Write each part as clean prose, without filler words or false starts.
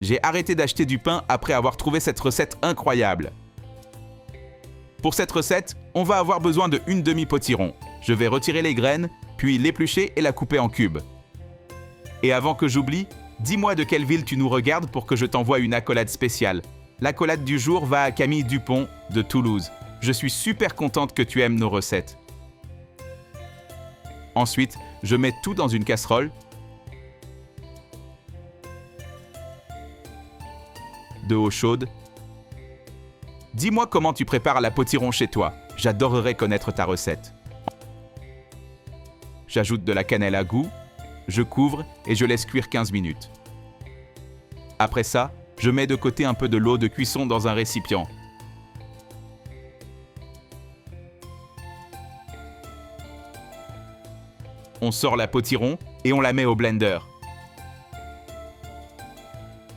J'ai arrêté d'acheter du pain après avoir trouvé cette recette incroyable. Pour cette recette, on va avoir besoin de une demi-potiron. Je vais retirer les graines, puis l'éplucher et la couper en cubes. Et avant que j'oublie, dis-moi de quelle ville tu nous regardes pour que je t'envoie une accolade spéciale. L'accolade du jour va à Camille Dupont de Toulouse. Je suis super contente que tu aimes nos recettes. Ensuite, je mets tout dans une casserole. De eau chaude. Dis-moi comment tu prépares la potiron chez toi. J'adorerais connaître ta recette. J'ajoute de la cannelle à goût, je couvre et je laisse cuire 15 minutes. Après ça, je mets de côté un peu de l'eau de cuisson dans un récipient. On sort la potiron et on la met au blender.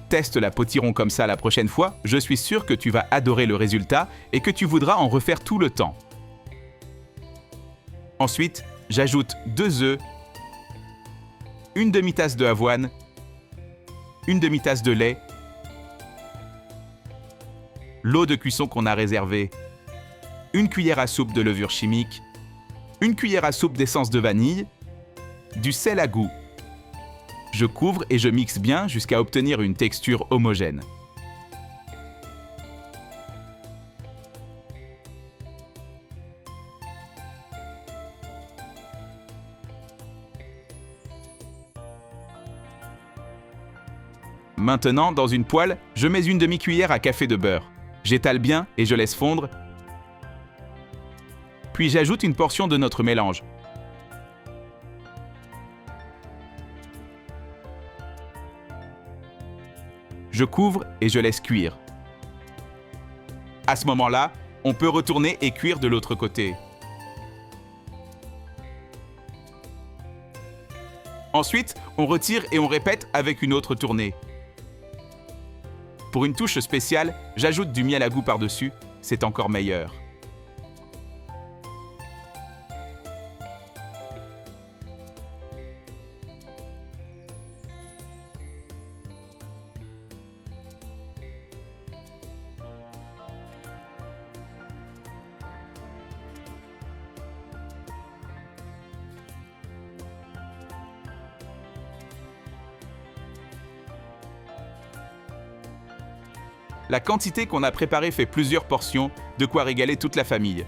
Teste la potiron comme ça la prochaine fois, je suis sûr que tu vas adorer le résultat et que tu voudras en refaire tout le temps. Ensuite, j'ajoute 2 œufs, une demi-tasse d'avoine, une demi-tasse de lait, l'eau de cuisson qu'on a réservée, une cuillère à soupe de levure chimique, une cuillère à soupe d'essence de vanille, du sel à goût. Je couvre et je mixe bien jusqu'à obtenir une texture homogène. Maintenant, dans une poêle, je mets une demi-cuillère à café de beurre. J'étale bien et je laisse fondre. Puis j'ajoute une portion de notre mélange. Je couvre et je laisse cuire. À ce moment-là, on peut retourner et cuire de l'autre côté. Ensuite, on retire et on répète avec une autre tournée. Pour une touche spéciale, j'ajoute du miel à goût par-dessus, c'est encore meilleur. La quantité qu'on a préparée fait plusieurs portions, de quoi régaler toute la famille.